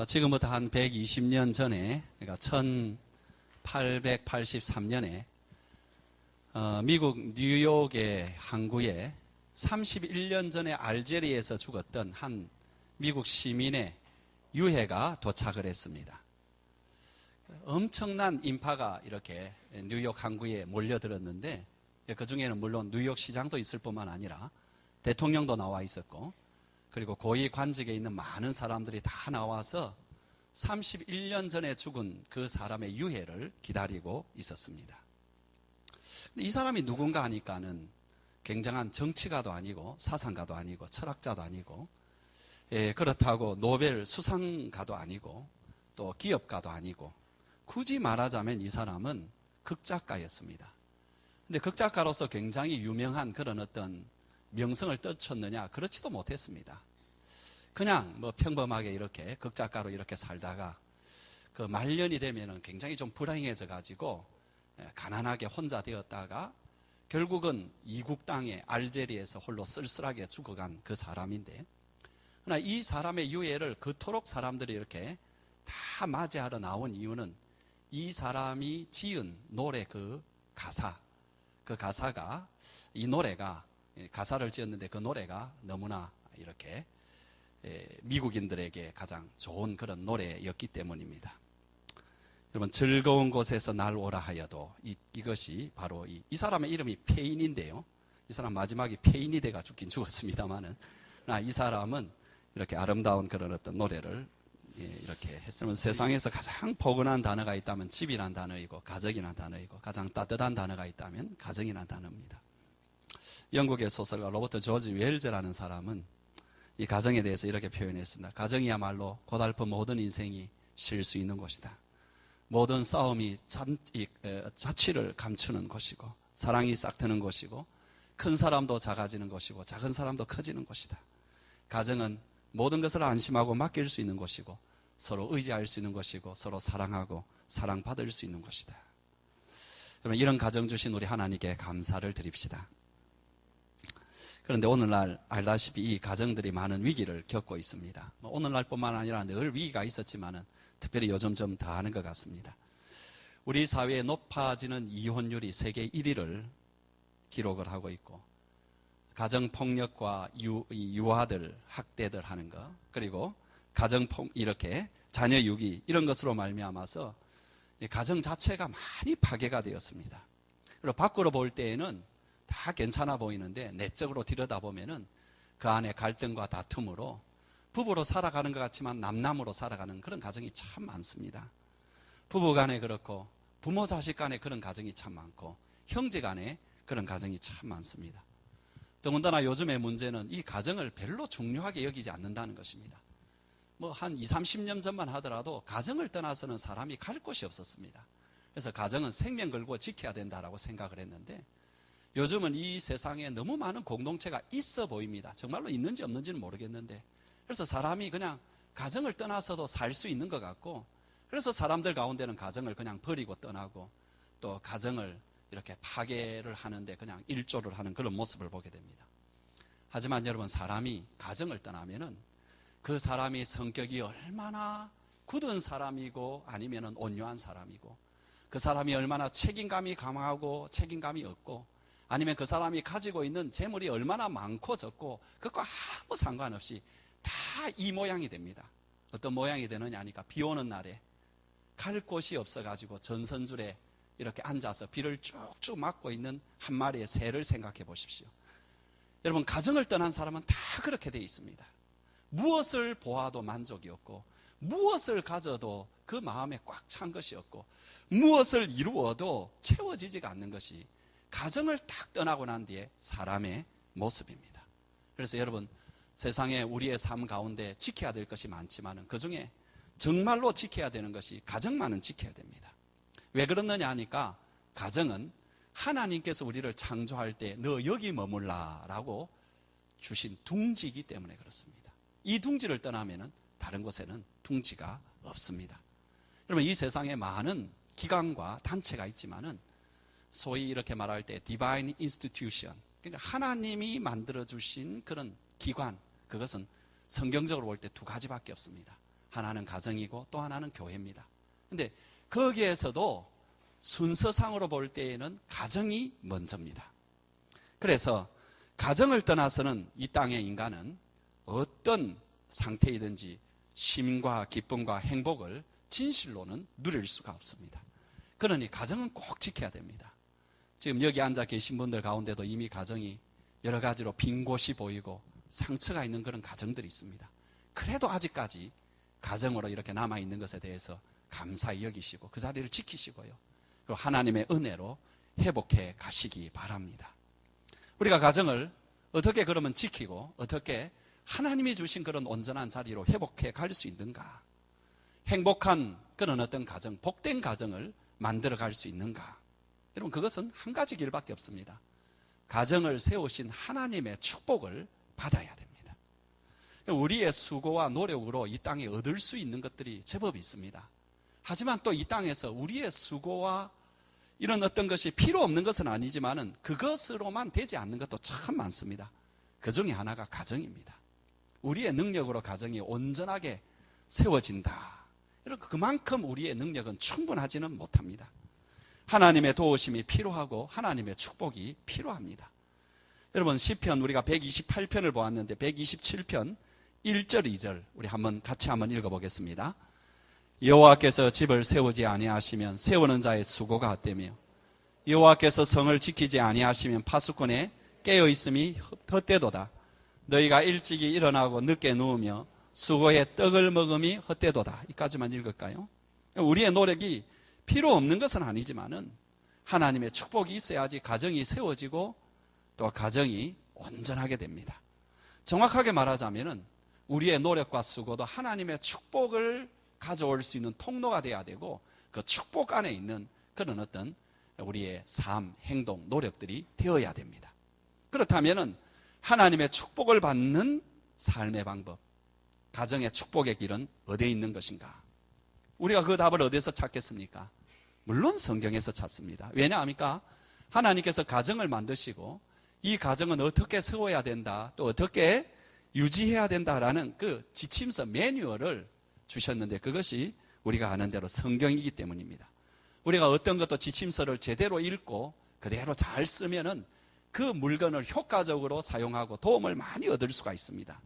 지금부터 한 120년 전에, 그러니까 1883년에 미국 뉴욕의 항구에 31년 전에 알제리에서 죽었던 한 미국 시민의 유해가 도착을 했습니다. 엄청난 인파가 이렇게 뉴욕 항구에 몰려들었는데, 그 중에는 물론 뉴욕 시장도 있을 뿐만 아니라 대통령도 나와 있었고, 그리고 고위 관직에 있는 많은 사람들이 다 나와서 31년 전에 죽은 그 사람의 유해를 기다리고 있었습니다. 근데 이 사람이 누군가 하니까는 굉장한 정치가도 아니고 사상가도 아니고 철학자도 아니고, 그렇다고 노벨 수상가도 아니고 또 기업가도 아니고, 굳이 말하자면 이 사람은 극작가였습니다. 근데 극작가로서 굉장히 유명한 그런 어떤 명성을 떨쳤느냐? 그렇지도 못했습니다. 그냥 뭐 평범하게 이렇게 극작가로 이렇게 살다가 그 말년이 되면은 굉장히 좀 불행해져 가지고 가난하게 혼자 되었다가 결국은 이국 땅에 알제리에서 홀로 쓸쓸하게 죽어간 그 사람인데, 그러나 이 사람의 유해를 그토록 사람들이 이렇게 다 맞이하러 나온 이유는 이 사람이 지은 노래 그 가사가, 이 노래가, 가사를 지었는데 그 노래가 너무나 이렇게 미국인들에게 가장 좋은 그런 노래였기 때문입니다. 여러분, 즐거운 곳에서 날 오라 하여도 이것이 바로 이 사람의 이름이 페인인데요. 이 사람 마지막에 페인이 돼가 죽긴 죽었습니다만은, 이 사람은 이렇게 아름다운 그런 어떤 노래를 이렇게 했으면, 세상에서 가장 포근한 단어가 있다면 집이란 단어이고 가정이란 단어이고, 가장 따뜻한 단어가 있다면 가정이란 단어입니다. 영국의 소설가 로버트 조지 웰즈라는 사람은 이 가정에 대해서 이렇게 표현했습니다. 가정이야말로 고달픈 모든 인생이 쉴 수 있는 곳이다. 모든 싸움이 자취를 감추는 곳이고, 사랑이 싹트는 곳이고, 큰 사람도 작아지는 곳이고 작은 사람도 커지는 곳이다. 가정은 모든 것을 안심하고 맡길 수 있는 곳이고, 서로 의지할 수 있는 곳이고, 서로 사랑하고 사랑받을 수 있는 곳이다. 여러분, 이런 가정 주신 우리 하나님께 감사를 드립시다. 그런데 오늘날 알다시피 이 가정들이 많은 위기를 겪고 있습니다. 오늘날뿐만 아니라 늘 위기가 있었지만은 특별히 요즘 좀 더 하는 것 같습니다. 우리 사회에 높아지는 이혼율이 세계 1위를 기록을 하고 있고, 가정폭력과 유아들 학대들 하는 것, 그리고 이렇게 자녀 유기, 이런 것으로 말미암아서 가정 자체가 많이 파괴가 되었습니다. 그리고 밖으로 볼 때에는 다 괜찮아 보이는데 내적으로 들여다보면은 그 안에 갈등과 다툼으로 부부로 살아가는 것 같지만 남남으로 살아가는 그런 가정이 참 많습니다. 부부 간에 그렇고, 부모 자식 간에 그런 가정이 참 많고, 형제 간에 그런 가정이 참 많습니다. 더군다나 요즘의 문제는 이 가정을 별로 중요하게 여기지 않는다는 것입니다. 한 20, 30년 전만 하더라도 가정을 떠나서는 사람이 갈 곳이 없었습니다. 그래서 가정은 생명 걸고 지켜야 된다라고 생각을 했는데, 요즘은 이 세상에 너무 많은 공동체가 있어 보입니다. 정말로 있는지 없는지는 모르겠는데, 그래서 사람이 그냥 가정을 떠나서도 살 수 있는 것 같고, 그래서 사람들 가운데는 가정을 그냥 버리고 떠나고, 또 가정을 이렇게 파괴를 하는데 그냥 일조를 하는 그런 모습을 보게 됩니다. 하지만 여러분, 사람이 가정을 떠나면은 그 사람이 성격이 얼마나 굳은 사람이고 아니면은 온유한 사람이고, 그 사람이 얼마나 책임감이 강하고 책임감이 없고, 아니면 그 사람이 가지고 있는 재물이 얼마나 많고 적고, 그것과 아무 상관없이 다 이 모양이 됩니다. 어떤 모양이 되느냐 하니까, 비 오는 날에 갈 곳이 없어가지고 전선줄에 이렇게 앉아서 비를 쭉쭉 맞고 있는 한 마리의 새를 생각해 보십시오. 여러분, 가정을 떠난 사람은 다 그렇게 되어 있습니다. 무엇을 보아도 만족이 없고, 무엇을 가져도 그 마음에 꽉 찬 것이 없고, 무엇을 이루어도 채워지지가 않는 것이 가정을 딱 떠나고 난 뒤에 사람의 모습입니다. 그래서 여러분, 세상에 우리의 삶 가운데 지켜야 될 것이 많지만 그 중에 정말로 지켜야 되는 것이 가정만은 지켜야 됩니다. 왜 그러느냐 하니까, 가정은 하나님께서 우리를 창조할 때 너 여기 머물라라고 주신 둥지이기 때문에 그렇습니다. 이 둥지를 떠나면은 다른 곳에는 둥지가 없습니다. 여러분, 이 세상에 많은 기관과 단체가 있지만은 소위 이렇게 말할 때 Divine Institution, 그러니까 하나님이 만들어주신 그런 기관, 그것은 성경적으로 볼 때 두 가지밖에 없습니다. 하나는 가정이고 또 하나는 교회입니다. 근데 거기에서도 순서상으로 볼 때에는 가정이 먼저입니다. 그래서 가정을 떠나서는 이 땅의 인간은 어떤 상태이든지 쉼과 기쁨과 행복을 진실로는 누릴 수가 없습니다. 그러니 가정은 꼭 지켜야 됩니다. 지금 여기 앉아 계신 분들 가운데도 이미 가정이 여러 가지로 빈 곳이 보이고 상처가 있는 그런 가정들이 있습니다. 그래도 아직까지 가정으로 이렇게 남아있는 것에 대해서 감사히 여기시고 그 자리를 지키시고요. 그리고 하나님의 은혜로 회복해 가시기 바랍니다. 우리가 가정을 어떻게 그러면 지키고 어떻게 하나님이 주신 그런 온전한 자리로 회복해 갈 수 있는가? 행복한 그런 어떤 가정, 복된 가정을 만들어 갈 수 있는가? 여러분, 그것은 한 가지 길밖에 없습니다. 가정을 세우신 하나님의 축복을 받아야 됩니다. 우리의 수고와 노력으로 이 땅에 얻을 수 있는 것들이 제법 있습니다. 하지만 또 이 땅에서 우리의 수고와 이런 어떤 것이 필요 없는 것은 아니지만은 그것으로만 되지 않는 것도 참 많습니다. 그 중에 하나가 가정입니다. 우리의 능력으로 가정이 온전하게 세워진다. 그만큼 우리의 능력은 충분하지는 못합니다. 하나님의 도우심이 필요하고 하나님의 축복이 필요합니다. 여러분, 시편 우리가 128편을 보았는데 127편 1절 2절 우리 같이 한번 읽어보겠습니다. 여호와께서 집을 세우지 아니하시면 세우는 자의 수고가 헛되며 여호와께서 성을 지키지 아니하시면 파수꾼의 깨어있음이 헛되도다. 너희가 일찍이 일어나고 늦게 누우며 수고의 떡을 먹음이 헛되도다. 이까지만 읽을까요? 우리의 노력이 필요 없는 것은 아니지만은 하나님의 축복이 있어야지 가정이 세워지고 또 가정이 온전하게 됩니다. 정확하게 말하자면은 우리의 노력과 수고도 하나님의 축복을 가져올 수 있는 통로가 돼야 되고 그 축복 안에 있는 그런 어떤 우리의 삶, 행동, 노력들이 되어야 됩니다. 그렇다면은 하나님의 축복을 받는 삶의 방법, 가정의 축복의 길은 어디에 있는 것인가? 우리가 그 답을 어디서 찾겠습니까? 물론 성경에서 찾습니다. 왜냐합니까? 하나님께서 가정을 만드시고 이 가정은 어떻게 세워야 된다, 또 어떻게 유지해야 된다라는 그 지침서 매뉴얼을 주셨는데 그것이 우리가 아는 대로 성경이기 때문입니다. 우리가 어떤 것도 지침서를 제대로 읽고 그대로 잘 쓰면은 그 물건을 효과적으로 사용하고 도움을 많이 얻을 수가 있습니다.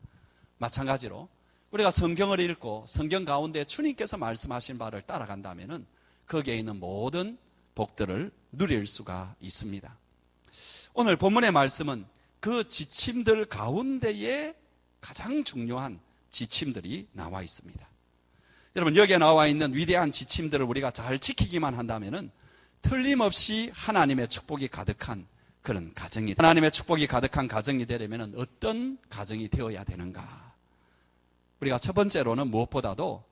마찬가지로 우리가 성경을 읽고 성경 가운데 주님께서 말씀하신 바를 따라간다면은 거기에 있는 모든 복들을 누릴 수가 있습니다. 오늘 본문의 말씀은 그 지침들 가운데에 가장 중요한 지침들이 나와 있습니다. 여러분, 여기에 나와 있는 위대한 지침들을 우리가 잘 지키기만 한다면은 틀림없이 하나님의 축복이 가득한 그런 가정이, 하나님의 축복이 가득한 가정이 되려면 어떤 가정이 되어야 되는가? 우리가 첫 번째로는 무엇보다도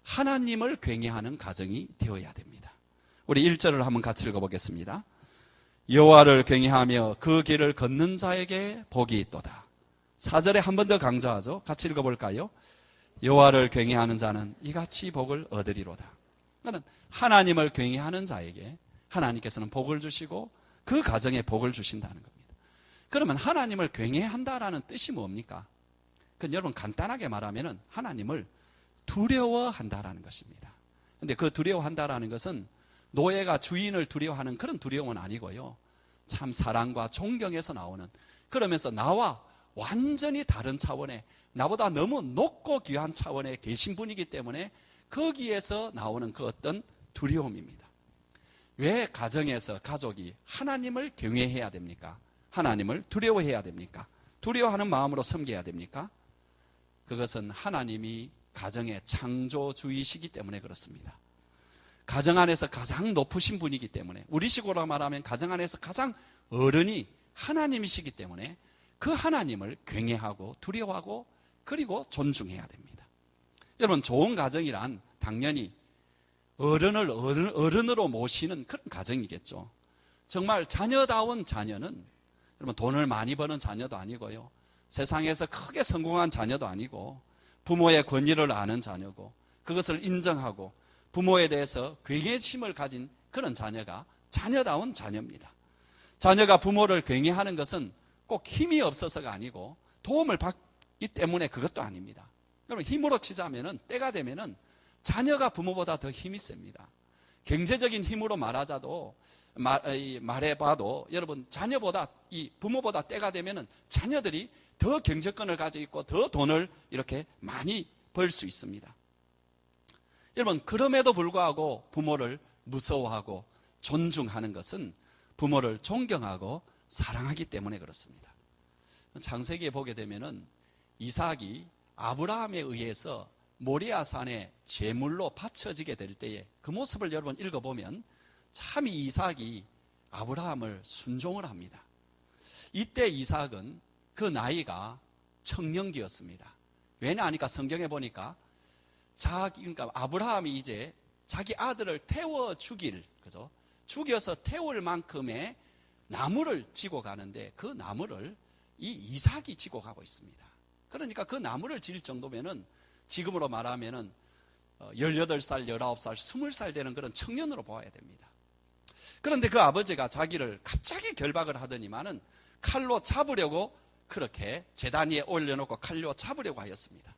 하나님을 경외하는 가정이 되어야 됩니다. 우리 1절을 한번 같이 읽어보겠습니다. 여호와를 경외하며 그 길을 걷는 자에게 복이 있도다. 4절에 한 번 더 강조하죠. 같이 읽어볼까요? 여호와를 경외하는 자는 이같이 복을 얻으리로다. 그러니까 하나님을 경외하는 자에게 하나님께서는 복을 주시고 그 가정에 복을 주신다는 겁니다. 그러면 하나님을 경외한다라는 뜻이 뭡니까? 그건 여러분 간단하게 말하면 하나님을 두려워한다라는 것입니다. 그런데 그 두려워한다라는 것은 노예가 주인을 두려워하는 그런 두려움은 아니고요. 참 사랑과 존경에서 나오는, 그러면서 나와 완전히 다른 차원의, 나보다 너무 높고 귀한 차원에 계신 분이기 때문에 거기에서 나오는 그 어떤 두려움입니다. 왜 가정에서 가족이 하나님을 경외해야 됩니까? 하나님을 두려워해야 됩니까? 두려워하는 마음으로 섬겨야 됩니까? 그것은 하나님이 가정의 창조주이시기 때문에 그렇습니다. 가정 안에서 가장 높으신 분이기 때문에, 우리식으로 말하면 가정 안에서 가장 어른이 하나님이시기 때문에 그 하나님을 경외하고 두려워하고 그리고 존중해야 됩니다. 여러분, 좋은 가정이란 당연히 어른을 어른으로 모시는 그런 가정이겠죠. 정말 자녀다운 자녀는 여러분 돈을 많이 버는 자녀도 아니고요. 세상에서 크게 성공한 자녀도 아니고 부모의 권위를 아는 자녀고 그것을 인정하고 부모에 대해서 경외심을 가진 그런 자녀가 자녀다운 자녀입니다. 자녀가 부모를 경외하는 것은 꼭 힘이 없어서가 아니고 도움을 받기 때문에 그것도 아닙니다. 여러분, 힘으로 치자면은, 때가 되면은 자녀가 부모보다 더 힘이 셉니다. 경제적인 힘으로 말해봐도 여러분, 자녀보다, 이 부모보다 때가 되면은 자녀들이 더 경제권을 가지고 있고 더 돈을 이렇게 많이 벌 수 있습니다. 여러분, 그럼에도 불구하고 부모를 무서워하고 존중하는 것은 부모를 존경하고 사랑하기 때문에 그렇습니다. 창세기에 보게 되면은 이삭이 아브라함에 의해서 모리아산에 제물로 바쳐지게 될 때에 그 모습을 여러분 읽어보면 참 이 이삭이 아브라함을 순종을 합니다. 이때 이삭은 그 나이가 청년기였습니다. 왜냐 하니까 성경에 보니까 그러니까 아브라함이 이제 자기 아들을 태워 죽일, 그죠? 죽여서 태울 만큼의 나무를 지고 가는데 그 나무를 이 이삭이 지고 가고 있습니다. 그러니까 그 나무를 질 정도면은 지금으로 말하면은 18살, 19살, 20살 되는 그런 청년으로 보아야 됩니다. 그런데 그 아버지가 자기를 갑자기 결박을 하더니만은 칼로 잡으려고 그렇게 제단 위에 올려놓고 칼로 잡으려고 하였습니다.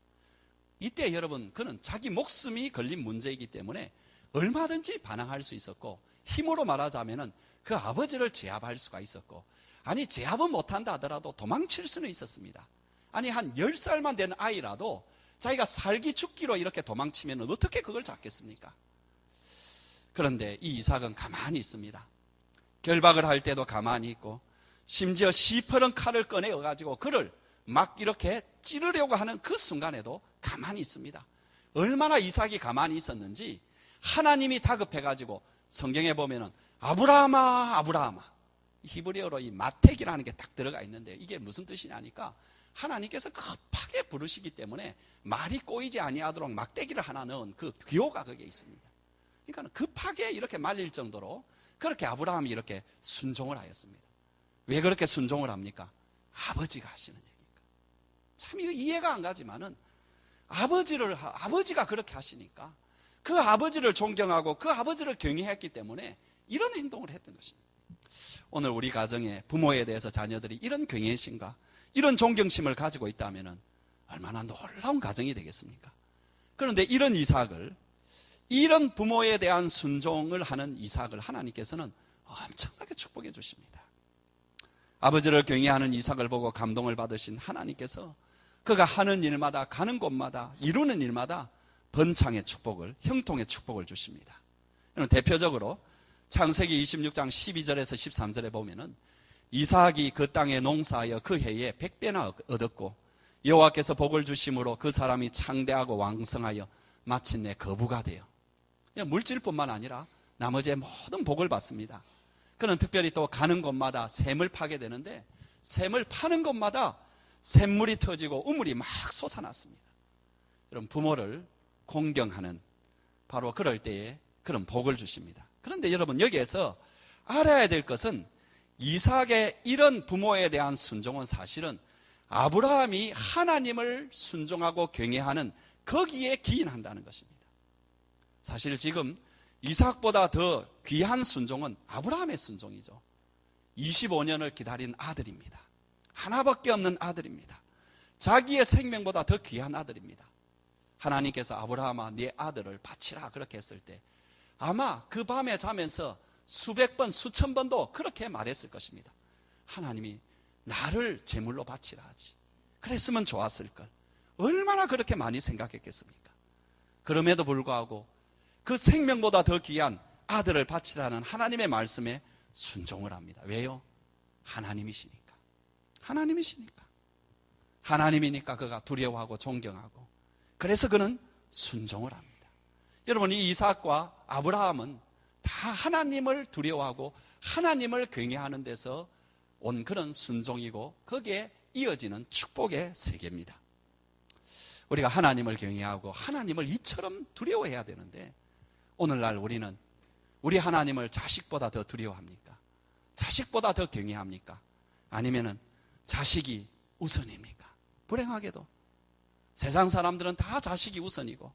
이때 여러분, 그는 자기 목숨이 걸린 문제이기 때문에 얼마든지 반항할 수 있었고, 힘으로 말하자면은 그 아버지를 제압할 수가 있었고, 아니 제압은 못한다 하더라도 도망칠 수는 있었습니다. 아니 한 10살만 된 아이라도 자기가 살기 죽기로 이렇게 도망치면 어떻게 그걸 잡겠습니까? 그런데 이 이삭은 가만히 있습니다. 결박을 할 때도 가만히 있고, 심지어 시퍼런 칼을 꺼내가지고 그를 막 이렇게 찌르려고 하는 그 순간에도 가만히 있습니다. 얼마나 이삭이 가만히 있었는지 하나님이 다급해가지고 성경에 보면은 아브라함아, 아브라함아, 히브리어로 이 마택이라는 게 딱 들어가 있는데 이게 무슨 뜻이냐니까 하나님께서 급하게 부르시기 때문에 말이 꼬이지 아니하도록 막대기를 하나 넣은 그 귀호가 거기에 있습니다. 그러니까 급하게 이렇게 말릴 정도로 그렇게 아브라함이 이렇게 순종을 하였습니다. 왜 그렇게 순종을 합니까? 아버지가 하시는 얘기니까. 참 이거 이해가 안 가지만은 아버지가 그렇게 하시니까 그 아버지를 존경하고 그 아버지를 경외했기 때문에 이런 행동을 했던 것입니다. 오늘 우리 가정에 부모에 대해서 자녀들이 이런 경외심과 이런 존경심을 가지고 있다면 얼마나 놀라운 가정이 되겠습니까? 그런데 이런 이삭을, 이런 부모에 대한 순종을 하는 이삭을 하나님께서는 엄청나게 축복해 주십니다. 아버지를 경외하는 이삭을 보고 감동을 받으신 하나님께서 그가 하는 일마다, 가는 곳마다, 이루는 일마다 번창의 축복을, 형통의 축복을 주십니다. 대표적으로 창세기 26장 12절에서 13절에 보면은 이삭이 그 땅에 농사하여 그 해에 100배나 얻었고 여호와께서 복을 주심으로 그 사람이 창대하고 왕성하여 마침내 거부가 되어, 물질뿐만 아니라 나머지의 모든 복을 받습니다. 그는 특별히 또 가는 곳마다 샘을 파게 되는데 샘을 파는 곳마다 샘물이 터지고 우물이 막 솟아났습니다. 여러분, 부모를 공경하는 바로 그럴 때에 그런 복을 주십니다. 그런데 여러분, 여기에서 알아야 될 것은 이삭의 이런 부모에 대한 순종은 사실은 아브라함이 하나님을 순종하고 경외하는 거기에 기인한다는 것입니다. 사실 지금 이삭보다 더 귀한 순종은 아브라함의 순종이죠. 25년을 기다린 아들입니다. 하나밖에 없는 아들입니다. 자기의 생명보다 더 귀한 아들입니다. 하나님께서 아브라함아 네 아들을 바치라 그렇게 했을 때 아마 그 밤에 자면서 수백 번 수천 번도 그렇게 말했을 것입니다. 하나님이 나를 제물로 바치라 하지, 그랬으면 좋았을 걸. 얼마나 그렇게 많이 생각했겠습니까? 그럼에도 불구하고 그 생명보다 더 귀한 아들을 바치라는 하나님의 말씀에 순종을 합니다. 왜요? 하나님이시니까. 하나님이시니까. 하나님이니까 그가 두려워하고 존경하고, 그래서 그는 순종을 합니다. 여러분, 이 이삭과 아브라함은 다 하나님을 두려워하고 하나님을 경외하는 데서 온 그런 순종이고 거기에 이어지는 축복의 세계입니다. 우리가 하나님을 경외하고 하나님을 이처럼 두려워해야 되는데 오늘날 우리는 우리 하나님을 자식보다 더 두려워합니까? 자식보다 더 경외합니까? 아니면은 자식이 우선입니까? 불행하게도 세상 사람들은 다 자식이 우선이고,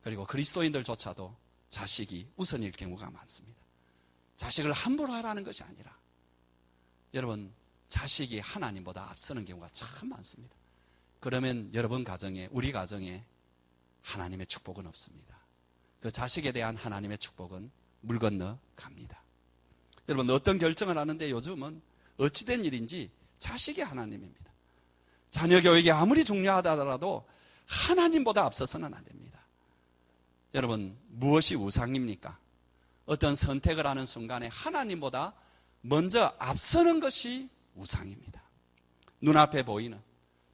그리고 그리스도인들조차도 자식이 우선일 경우가 많습니다. 자식을 함부로 하라는 것이 아니라 여러분, 자식이 하나님보다 앞서는 경우가 참 많습니다. 그러면 여러분 가정에, 우리 가정에 하나님의 축복은 없습니다. 그 자식에 대한 하나님의 축복은 물 건너 갑니다. 여러분 어떤 결정을 하는데 요즘은 어찌된 일인지 자식이 하나님입니다. 자녀 교육이 아무리 중요하다 하더라도 하나님보다 앞서서는 안 됩니다. 여러분 무엇이 우상입니까? 어떤 선택을 하는 순간에 하나님보다 먼저 앞서는 것이 우상입니다. 눈앞에 보이는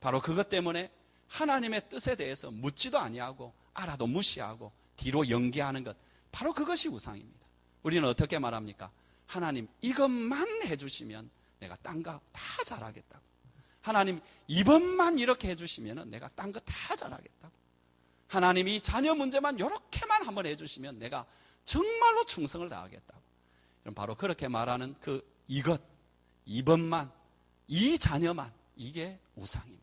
바로 그것 때문에 하나님의 뜻에 대해서 묻지도 아니하고 알아도 무시하고 뒤로 연기하는 것, 바로 그것이 우상입니다. 우리는 어떻게 말합니까? 하나님 이것만 해주시면 내가 딴 거 다 잘하겠다고. 하나님 이번만 이렇게 해주시면 내가 딴 거 다 잘하겠다고. 하나님 이 자녀 문제만 이렇게만 한번 해주시면 내가 정말로 충성을 다하겠다고. 그럼 바로 그렇게 말하는 그 이것, 이번만, 이 자녀만, 이게 우상입니다.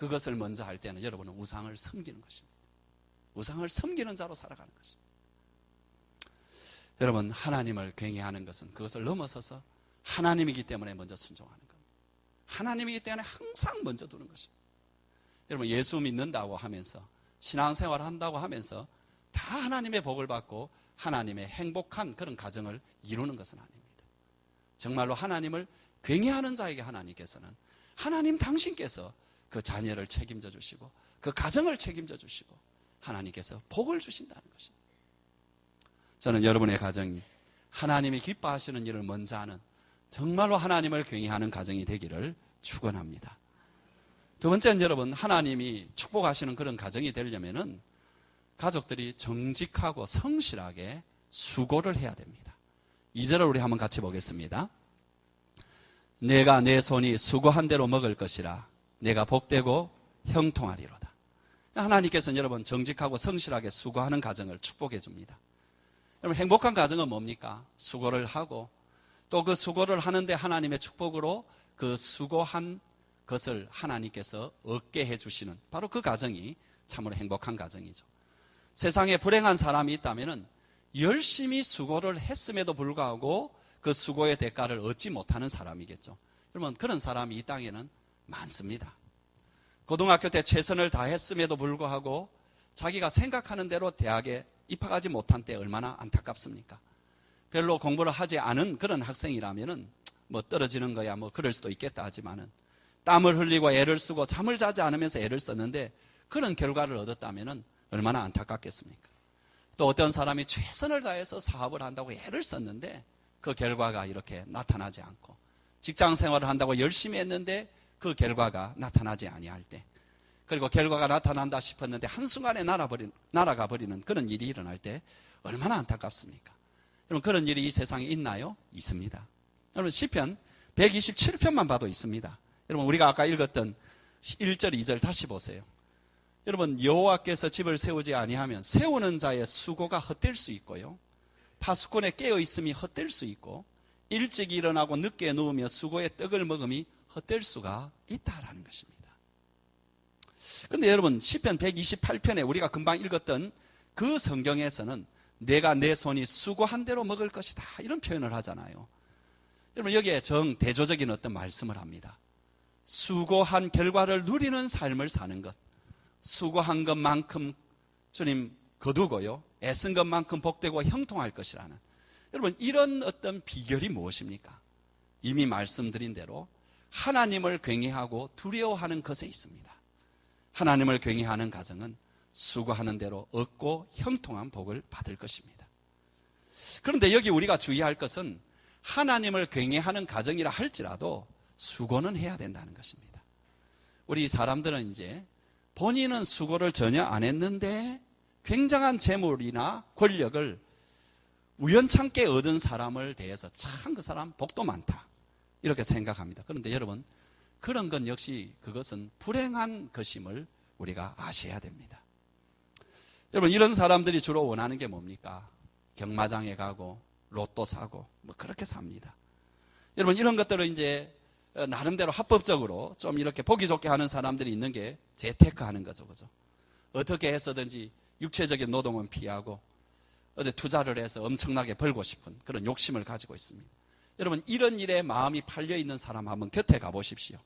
그것을 먼저 할 때는 여러분은 우상을 섬기는 것입니다. 우상을 섬기는 자로 살아가는 것입니다. 여러분 하나님을 경외하는 것은 그것을 넘어서서 하나님이기 때문에 먼저 순종하는 겁니다. 하나님이기 때문에 항상 먼저 두는 것입니다. 여러분 예수 믿는다고 하면서 신앙생활 한다고 하면서 다 하나님의 복을 받고 하나님의 행복한 그런 가정을 이루는 것은 아닙니다. 정말로 하나님을 경외하는 자에게 하나님께서는 하나님 당신께서 그 자녀를 책임져 주시고 그 가정을 책임져 주시고 하나님께서 복을 주신다는 것입니다. 저는 여러분의 가정이 하나님이 기뻐하시는 일을 먼저 하는 정말로 하나님을 경외하는 가정이 되기를 축원합니다. 두 번째는 여러분 하나님이 축복하시는 그런 가정이 되려면은 가족들이 정직하고 성실하게 수고를 해야 됩니다. 2절을 우리 한번 같이 보겠습니다. 내가 내 손이 수고한 대로 먹을 것이라 내가 복되고 형통하리로다. 하나님께서는 여러분 정직하고 성실하게 수고하는 가정을 축복해 줍니다. 여러분 행복한 가정은 뭡니까? 수고를 하고 또 그 수고를 하는데 하나님의 축복으로 그 수고한 것을 하나님께서 얻게 해주시는 바로 그 가정이 참으로 행복한 가정이죠. 세상에 불행한 사람이 있다면 열심히 수고를 했음에도 불구하고 그 수고의 대가를 얻지 못하는 사람이겠죠. 여러분 그런 사람이 이 땅에는 많습니다. 고등학교 때 최선을 다했음에도 불구하고 자기가 생각하는 대로 대학에 입학하지 못한 때 얼마나 안타깝습니까? 별로 공부를 하지 않은 그런 학생이라면은 뭐 떨어지는 거야 뭐 그럴 수도 있겠다 하지만은 땀을 흘리고 애를 쓰고 잠을 자지 않으면서 애를 썼는데 그런 결과를 얻었다면은 얼마나 안타깝겠습니까? 또 어떤 사람이 최선을 다해서 사업을 한다고 애를 썼는데 그 결과가 이렇게 나타나지 않고 직장 생활을 한다고 열심히 했는데 그 결과가 나타나지 아니할 때 그리고 결과가 나타난다 싶었는데 한순간에 날아가 버리는 그런 일이 일어날 때 얼마나 안타깝습니까? 여러분 그런 일이 이 세상에 있나요? 있습니다. 여러분 시편 127편만 봐도 있습니다. 여러분 우리가 아까 읽었던 1절 2절 다시 보세요. 여러분 여호와께서 집을 세우지 아니하면 세우는 자의 수고가 헛될 수 있고요. 파수꾼의 깨어있음이 헛될 수 있고 일찍 일어나고 늦게 누우며 수고의 떡을 먹음이 헛될 수가 있다라는 것입니다. 그런데 여러분 시편 128편에 우리가 금방 읽었던 그 성경에서는 내가 내 손이 수고한 대로 먹을 것이다 이런 표현을 하잖아요. 여러분 여기에 정대조적인 어떤 말씀을 합니다. 수고한 결과를 누리는 삶을 사는 것, 수고한 것만큼 주님 거두고요 애쓴 것만큼 복되고 형통할 것이라는 여러분 이런 어떤 비결이 무엇입니까? 이미 말씀드린 대로 하나님을 경외하고 두려워하는 것에 있습니다. 하나님을 경외하는 가정은 수고하는 대로 얻고 형통한 복을 받을 것입니다. 그런데 여기 우리가 주의할 것은 하나님을 경외하는 가정이라 할지라도 수고는 해야 된다는 것입니다. 우리 사람들은 이제 본인은 수고를 전혀 안 했는데 굉장한 재물이나 권력을 우연찮게 얻은 사람을 대해서 참 그 사람 복도 많다 이렇게 생각합니다. 그런데 여러분 그런 건 역시 그것은 불행한 것임을 우리가 아셔야 됩니다. 여러분 이런 사람들이 주로 원하는 게 뭡니까? 경마장에 가고 로또 사고 뭐 그렇게 삽니다. 여러분 이런 것들을 이제 나름대로 합법적으로 좀 이렇게 보기 좋게 하는 사람들이 있는 게 재테크하는 거죠, 그죠? 어떻게 해서든지 육체적인 노동은 피하고 어디 투자를 해서 엄청나게 벌고 싶은 그런 욕심을 가지고 있습니다. 여러분 이런 일에 마음이 팔려 있는 사람 한번 곁에 가보십시오.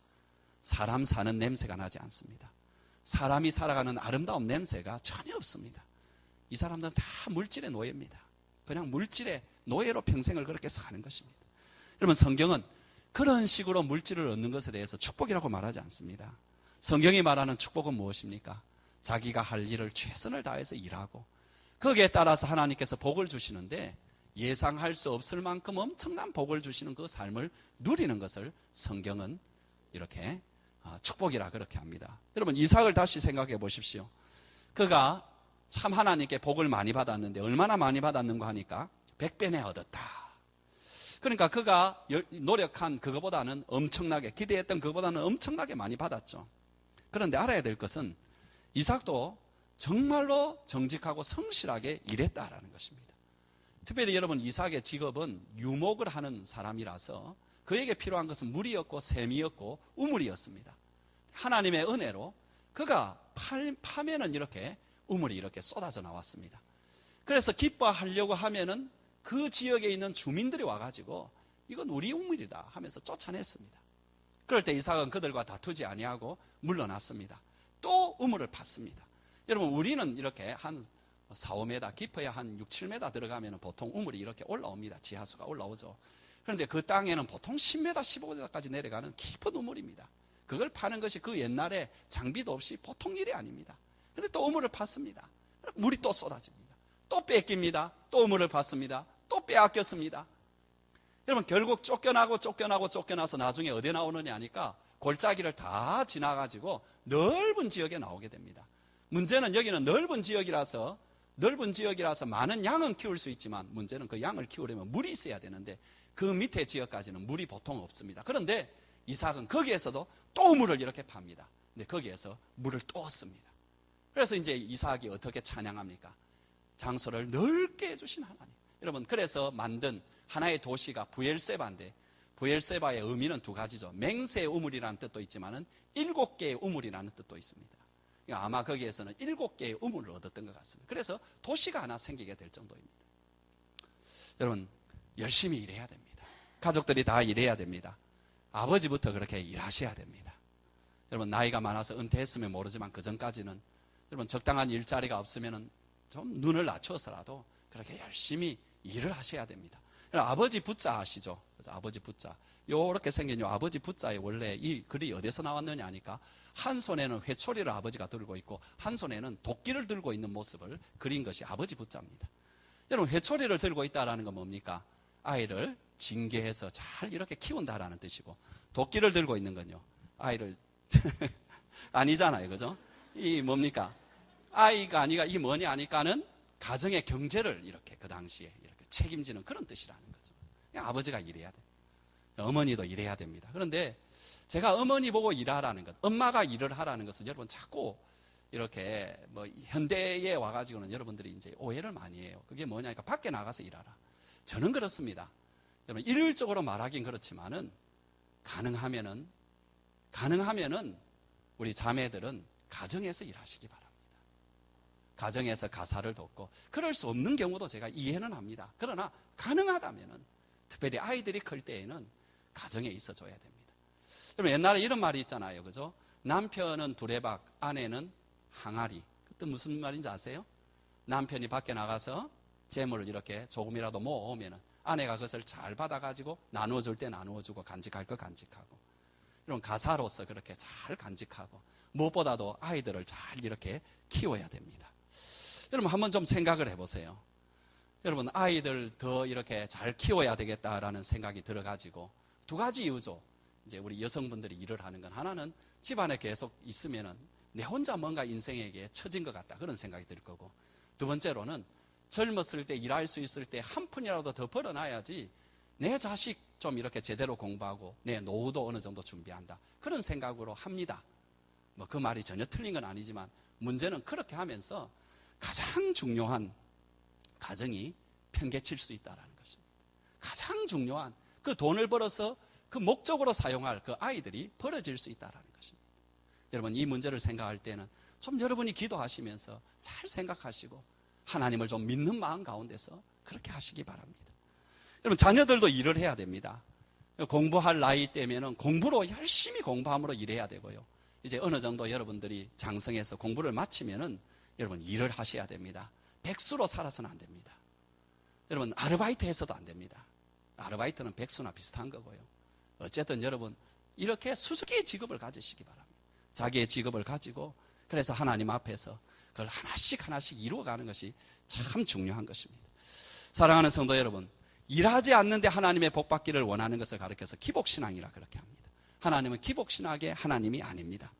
사람 사는 냄새가 나지 않습니다. 사람이 살아가는 아름다운 냄새가 전혀 없습니다. 이 사람들은 다 물질의 노예입니다. 그냥 물질의 노예로 평생을 그렇게 사는 것입니다. 여러분, 성경은 그런 식으로 물질을 얻는 것에 대해서 축복이라고 말하지 않습니다. 성경이 말하는 축복은 무엇입니까? 자기가 할 일을 최선을 다해서 일하고 거기에 따라서 하나님께서 복을 주시는데 예상할 수 없을 만큼 엄청난 복을 주시는 그 삶을 누리는 것을 성경은 이렇게 축복이라 그렇게 합니다. 여러분, 이삭을 다시 생각해 보십시오. 그가 참 하나님께 복을 많이 받았는데 얼마나 많이 받았는가 하니까 100배나 얻었다. 그러니까 그가 노력한 그거보다는 엄청나게, 기대했던 그거보다는 엄청나게 많이 받았죠. 그런데 알아야 될 것은 이삭도 정말로 정직하고 성실하게 일했다라는 것입니다. 특별히 여러분, 이삭의 직업은 유목을 하는 사람이라서 그에게 필요한 것은 물이었고 샘이었고 우물이었습니다. 하나님의 은혜로 그가 파면은 이렇게 우물이 이렇게 쏟아져 나왔습니다. 그래서 기뻐하려고 하면은 그 지역에 있는 주민들이 와가지고 이건 우리 우물이다 하면서 쫓아냈습니다. 그럴 때 이삭은 그들과 다투지 아니하고 물러났습니다. 또 우물을 팠습니다. 여러분, 우리는 이렇게 한 4, 5m, 깊어야 한 6, 7m 들어가면 보통 우물이 이렇게 올라옵니다. 지하수가 올라오죠. 그런데 그 땅에는 보통 10m, 15m까지 내려가는 깊은 우물입니다. 그걸 파는 것이 그 옛날에 장비도 없이 보통 일이 아닙니다. 그런데 또 우물을 팠습니다. 물이 또 쏟아집니다. 또 뺏깁니다. 또 우물을 팠습니다. 또 빼앗겼습니다. 여러분, 결국 쫓겨나서 나중에 어디에 나오느냐 하니까 골짜기를 다 지나가지고 넓은 지역에 나오게 됩니다. 문제는 여기는 넓은 지역이라서 많은 양은 키울 수 있지만 문제는 그 양을 키우려면 물이 있어야 되는데 그 밑에 지역까지는 물이 보통 없습니다. 그런데 이삭은 거기에서도 또 물을 이렇게 팝니다. 근데 거기에서 물을 또 얻습니다. 그래서 이제 이삭이 어떻게 찬양합니까? 장소를 넓게 해주신 하나님. 여러분, 그래서 만든 하나의 도시가 부엘세바인데 부엘세바의 의미는 두 가지죠. 맹세의 우물이라는 뜻도 있지만은 7개의 우물이라는 뜻도 있습니다. 그러니까 아마 거기에서는 7개의 우물을 얻었던 것 같습니다. 그래서 도시가 하나 생기게 될 정도입니다. 여러분, 열심히 일해야 됩니다. 가족들이 다 일해야 됩니다. 아버지부터 그렇게 일하셔야 됩니다. 여러분, 나이가 많아서 은퇴했으면 모르지만 그 전까지는 여러분, 적당한 일자리가 없으면 좀 눈을 낮춰서라도 그렇게 열심히 일을 하셔야 됩니다. 아버지 부자 아시죠? 아버지 부자. 요렇게 생긴 요 아버지 부자의 원래 이 글이 어디서 나왔느냐 하니까 한 손에는 회초리를 아버지가 들고 있고 한 손에는 도끼를 들고 있는 모습을 그린 것이 아버지 부자입니다. 여러분, 회초리를 들고 있다라는 건 뭡니까? 아이를 징계해서 잘 이렇게 키운다라는 뜻이고, 도끼를 들고 있는 건요, 아이를 아니잖아요, 그죠? 이 뭡니까? 아이가 아니가 이 뭐냐 하니까는 가정의 경제를 이렇게 그 당시에 이렇게 책임지는 그런 뜻이라는 거죠. 아버지가 일해야 돼. 어머니도 일해야 됩니다. 그런데 제가 어머니 보고 일하라는 것, 엄마가 일을 하라는 것은 여러분 자꾸 이렇게 뭐 현대에 와가지고는 여러분들이 이제 오해를 많이 해요. 그게 뭐냐니까 밖에 나가서 일하라. 저는 그렇습니다. 여러분, 일률적으로 말하긴 그렇지만은 가능하면은 우리 자매들은 가정에서 일하시기 바랍니다. 가정에서 가사를 돕고, 그럴 수 없는 경우도 제가 이해는 합니다. 그러나 가능하다면은 특별히 아이들이 클 때에는 가정에 있어줘야 됩니다. 여러분, 옛날에 이런 말이 있잖아요, 그죠? 남편은 두레박, 아내는 항아리. 그때 무슨 말인지 아세요? 남편이 밖에 나가서 재물을 이렇게 조금이라도 모으면은 아내가 그것을 잘 받아가지고 나누어줄 때 나누어주고 간직할 거 간직하고, 이런 가사로서 그렇게 잘 간직하고, 무엇보다도 아이들을 잘 이렇게 키워야 됩니다. 여러분, 한번 좀 생각을 해보세요. 여러분, 아이들 더 이렇게 잘 키워야 되겠다라는 생각이 들어가지고 두 가지 이유죠. 이제 우리 여성분들이 일을 하는 건, 하나는 집안에 계속 있으면은 내 혼자 뭔가 인생에게 처진 것 같다, 그런 생각이 들 거고, 두 번째로는 젊었을 때 일할 수 있을 때 한 푼이라도 더 벌어놔야지 내 자식 좀 이렇게 제대로 공부하고 내 노후도 어느 정도 준비한다, 그런 생각으로 합니다. 뭐 그 말이 전혀 틀린 건 아니지만 문제는 그렇게 하면서 가장 중요한 가정이 편개칠 수 있다는 것입니다. 가장 중요한 그 돈을 벌어서 그 목적으로 사용할 그 아이들이 벌어질 수 있다는 것입니다. 여러분, 이 문제를 생각할 때는 좀 여러분이 기도하시면서 잘 생각하시고 하나님을 좀 믿는 마음 가운데서 그렇게 하시기 바랍니다. 여러분, 자녀들도 일을 해야 됩니다. 공부할 나이 때면은 공부로 열심히 공부함으로 일해야 되고요. 이제 어느 정도 여러분들이 장성해서 공부를 마치면은 여러분 일을 하셔야 됩니다. 백수로 살아서는 안 됩니다. 여러분 아르바이트 해서도 안 됩니다. 아르바이트는 백수나 비슷한 거고요. 어쨌든 여러분 이렇게 수수께끼 직업을 가지시기 바랍니다. 자기의 직업을 가지고 그래서 하나님 앞에서 그걸 하나씩 하나씩 이루어가는 것이 참 중요한 것입니다. 사랑하는 성도 여러분, 일하지 않는데 하나님의 복 받기를 원하는 것을 가르쳐서 기복신앙이라 그렇게 합니다. 하나님은 기복신학의 하나님이 아닙니다.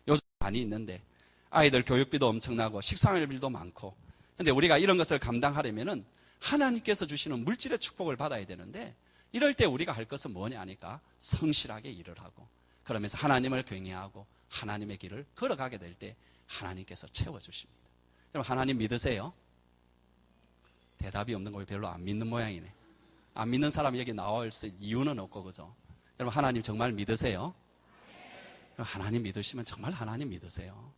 요즘 많이 있는데 아이들 교육비도 엄청나고 식사료비도 많고, 근데 우리가 이런 것을 감당하려면은 하나님께서 주시는 물질의 축복을 받아야 되는데, 이럴 때 우리가 할 것은 뭐냐 하니까 성실하게 일을 하고, 그러면서 하나님을 경외하고 하나님의 길을 걸어가게 될 때 하나님께서 채워주십니다. 여러분 하나님 믿으세요? 대답이 없는 거 별로 안 믿는 모양이네. 안 믿는 사람이 여기 나올 이유는 없고, 그죠? 여러분 하나님 정말 믿으세요? 하나님 믿으시면 정말 하나님 믿으세요.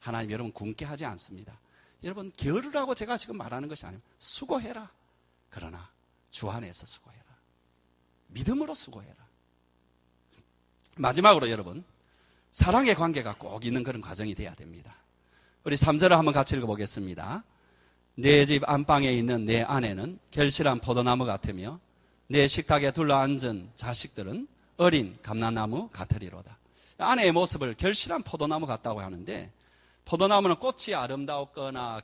하나님 여러분 굶게 하지 않습니다. 여러분 게으르라고 제가 지금 말하는 것이 아니에요. 수고해라. 그러나 주 안에서 수고해라. 믿음으로 수고해라. 마지막으로 여러분, 사랑의 관계가 꼭 있는 그런 과정이 돼야 됩니다. 우리 3절을 한번 같이 읽어보겠습니다. 내 집 안방에 있는 내 아내는 결실한 포도나무 같으며 내 식탁에 둘러앉은 자식들은 어린 감람나무 같으리로다. 아내의 모습을 결실한 포도나무 같다고 하는데, 포도나무는 꽃이 아름다웠거나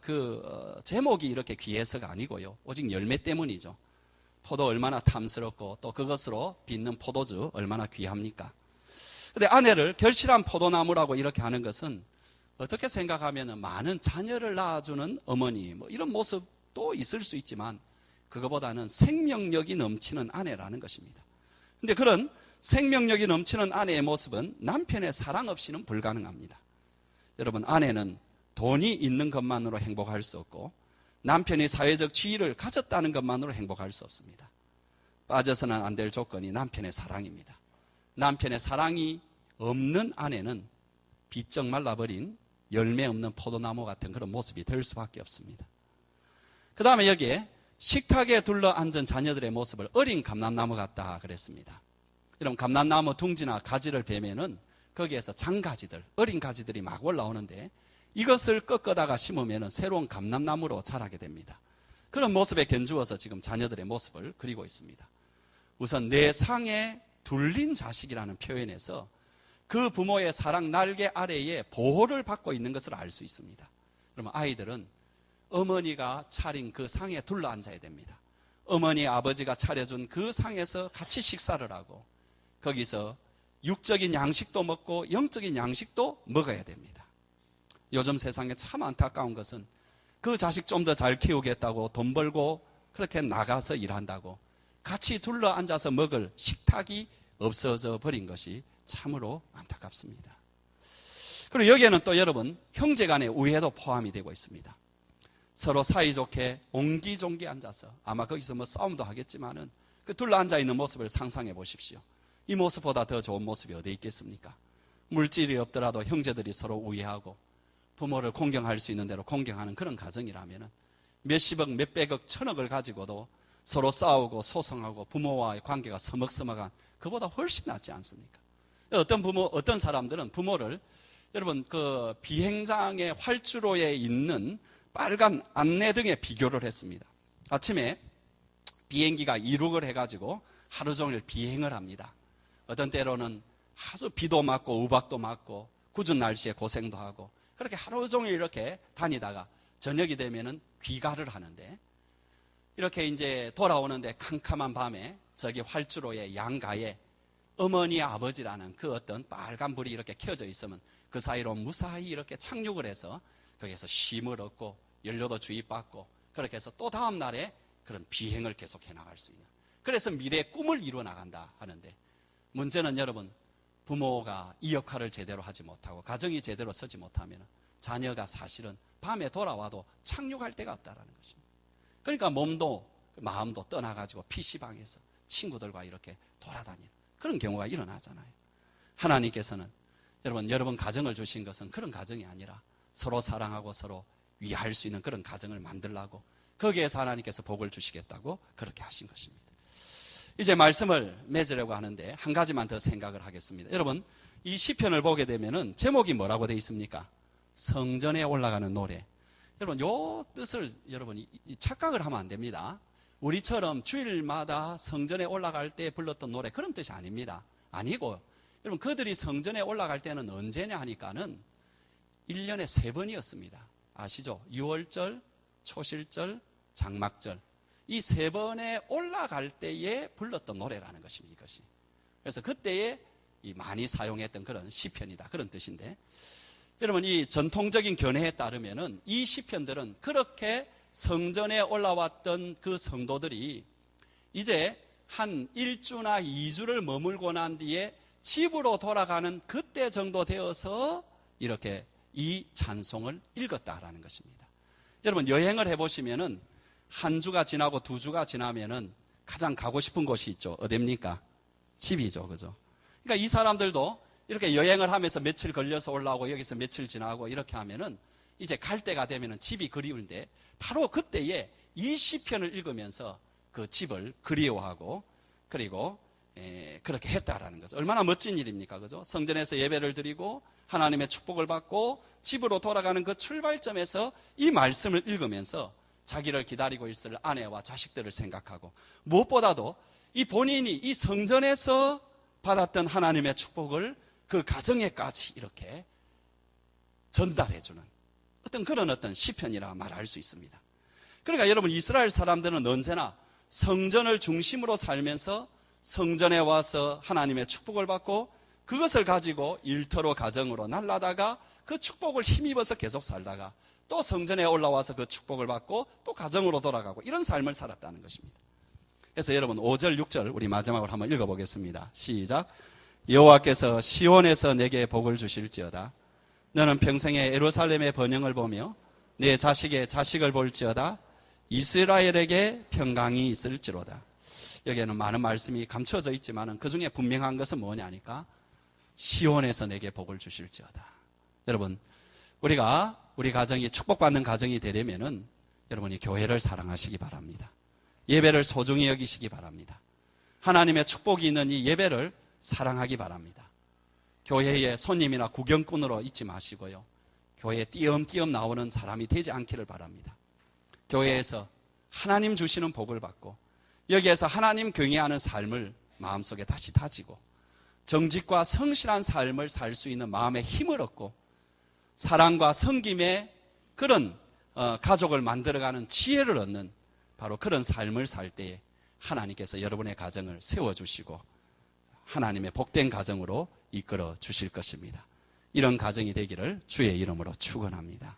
제목이 이렇게 귀해서가 아니고요. 오직 열매 때문이죠. 포도 얼마나 탐스럽고 또 그것으로 빚는 포도주 얼마나 귀합니까? 근데 아내를 결실한 포도나무라고 이렇게 하는 것은 어떻게 생각하면 많은 자녀를 낳아주는 어머니 이런 모습도 있을 수 있지만, 그거보다는 생명력이 넘치는 아내라는 것입니다. 근데 그런 생명력이 넘치는 아내의 모습은 남편의 사랑 없이는 불가능합니다. 여러분 아내는 돈이 있는 것만으로 행복할 수 없고 남편이 사회적 지위를 가졌다는 것만으로 행복할 수 없습니다. 빠져서는 안 될 조건이 남편의 사랑입니다. 남편의 사랑이 없는 아내는 비쩍 말라버린 열매 없는 포도나무 같은 그런 모습이 될 수밖에 없습니다. 그 다음에 여기에 식탁에 둘러앉은 자녀들의 모습을 어린 감람나무 같다 그랬습니다. 여러분 감람나무 둥지나 가지를 베면은 거기에서 장가지들, 어린 가지들이 막 올라오는데, 이것을 꺾어다가 심으면 새로운 감람나무로 자라게 됩니다. 그런 모습에 견주어서 지금 자녀들의 모습을 그리고 있습니다. 우선 내 상에 둘린 자식이라는 표현에서 그 부모의 사랑 날개 아래에 보호를 받고 있는 것을 알 수 있습니다. 그러면 아이들은 어머니가 차린 그 상에 둘러앉아야 됩니다. 어머니 아버지가 차려준 그 상에서 같이 식사를 하고 거기서 육적인 양식도 먹고 영적인 양식도 먹어야 됩니다. 요즘 세상에 참 안타까운 것은 그 자식 좀 더 잘 키우겠다고 돈 벌고 그렇게 나가서 일한다고 같이 둘러앉아서 먹을 식탁이 없어져 버린 것이 참으로 안타깝습니다. 그리고 여기에는 또 여러분 형제 간의 우애도 포함이 되고 있습니다. 서로 사이좋게 옹기종기 앉아서, 아마 거기서 싸움도 하겠지만은 그 둘러앉아 있는 모습을 상상해 보십시오. 이 모습보다 더 좋은 모습이 어디 있겠습니까? 물질이 없더라도 형제들이 서로 우애하고 부모를 공경할 수 있는 대로 공경하는 그런 가정이라면 몇십억, 몇백억, 천억을 가지고도 서로 싸우고 소송하고 부모와의 관계가 서먹서먹한 그보다 훨씬 낫지 않습니까? 어떤 사람들은 부모를, 여러분 그 비행장의 활주로에 있는 빨간 안내등에 비교를 했습니다. 아침에 비행기가 이륙을 해가지고 하루 종일 비행을 합니다. 어떤 때로는 아주 비도 맞고 우박도 맞고 궂은 날씨에 고생도 하고 그렇게 하루 종일 이렇게 다니다가 저녁이 되면은 귀가를 하는데, 이렇게 이제 돌아오는데 캄캄한 밤에 저기 활주로의 양가에 어머니 아버지라는 그 어떤 빨간 불이 이렇게 켜져 있으면 그 사이로 무사히 이렇게 착륙을 해서 거기에서 쉼을 얻고 연료도 주입받고 그렇게 해서 또 다음 날에 그런 비행을 계속해 나갈 수 있는, 그래서 미래의 꿈을 이루어 나간다 하는데, 문제는 여러분 부모가 이 역할을 제대로 하지 못하고 가정이 제대로 서지 못하면 자녀가 사실은 밤에 돌아와도 착륙할 데가 없다는 것입니다. 그러니까 몸도 마음도 떠나가지고 PC방에서 친구들과 이렇게 돌아다니는 그런 경우가 일어나잖아요. 하나님께서는 여러분 가정을 주신 것은 그런 가정이 아니라 서로 사랑하고 서로 위할 수 있는 그런 가정을 만들라고, 거기에서 하나님께서 복을 주시겠다고 그렇게 하신 것입니다. 이제 말씀을 맺으려고 하는데 한 가지만 더 생각을 하겠습니다. 여러분, 이 시편을 보게 되면은 제목이 뭐라고 되어 있습니까? 성전에 올라가는 노래. 여러분, 요 뜻을 여러분이 착각을 하면 안 됩니다. 우리처럼 주일마다 성전에 올라갈 때 불렀던 노래, 그런 뜻이 아닙니다. 아니고, 여러분, 그들이 성전에 올라갈 때는 언제냐 하니까는 1년에 3번이었습니다. 아시죠? 6월절, 초실절, 장막절. 이 3번에 올라갈 때에 불렀던 노래라는 것입니다. 이것이. 그래서 그때에 많이 사용했던 그런 시편이다. 그런 뜻인데, 여러분, 이 전통적인 견해에 따르면은 이 시편들은 그렇게 성전에 올라왔던 그 성도들이 이제 한 1주나 2주를 머물고 난 뒤에 집으로 돌아가는 그때 정도 되어서 이렇게 이 찬송을 읽었다라는 것입니다. 여러분, 여행을 해보시면은 한 주가 지나고 2주가 지나면은 가장 가고 싶은 곳이 있죠. 어딥니까? 집이죠. 그죠? 그러니까 이 사람들도 이렇게 여행을 하면서 며칠 걸려서 올라오고 여기서 며칠 지나고 이렇게 하면은 이제 갈 때가 되면은 집이 그리운데 바로 그때에 이 시편을 읽으면서 그 집을 그리워하고 그리고 그렇게 했다라는 거죠. 얼마나 멋진 일입니까? 그죠? 성전에서 예배를 드리고 하나님의 축복을 받고 집으로 돌아가는 그 출발점에서 이 말씀을 읽으면서 자기를 기다리고 있을 아내와 자식들을 생각하고 무엇보다도 이 본인이 이 성전에서 받았던 하나님의 축복을 그 가정에까지 이렇게 전달해주는 어떤 시편이라 말할 수 있습니다. 그러니까 여러분, 이스라엘 사람들은 언제나 성전을 중심으로 살면서 성전에 와서 하나님의 축복을 받고 그것을 가지고 일터로 가정으로 날아다가 그 축복을 힘입어서 계속 살다가 또 성전에 올라와서 그 축복을 받고 또 가정으로 돌아가고 이런 삶을 살았다는 것입니다. 그래서 여러분 5절 6절 우리 마지막으로 한번 읽어보겠습니다. 시작. 여호와께서 시온에서 내게 복을 주실지어다. 너는 평생에 예루살렘의 번영을 보며 내 자식의 자식을 볼지어다. 이스라엘에게 평강이 있을지로다. 여기에는 많은 말씀이 감춰져 있지만 그 중에 분명한 것은 뭐냐니까 시온에서 내게 복을 주실지어다. 여러분, 우리가 우리 가정이 축복받는 가정이 되려면은 여러분이 교회를 사랑하시기 바랍니다. 예배를 소중히 여기시기 바랍니다. 하나님의 축복이 있는 이 예배를 사랑하기 바랍니다. 교회에 손님이나 구경꾼으로 있지 마시고요. 교회에 띄엄띄엄 나오는 사람이 되지 않기를 바랍니다. 교회에서 하나님 주시는 복을 받고 여기에서 하나님 경외하는 삶을 마음속에 다시 다지고 정직과 성실한 삶을 살 수 있는 마음의 힘을 얻고 사랑과 섬김의 그런 가족을 만들어가는 지혜를 얻는 바로 그런 삶을 살 때에 하나님께서 여러분의 가정을 세워주시고 하나님의 복된 가정으로 이끌어 주실 것입니다. 이런 가정이 되기를 주의 이름으로 축원합니다.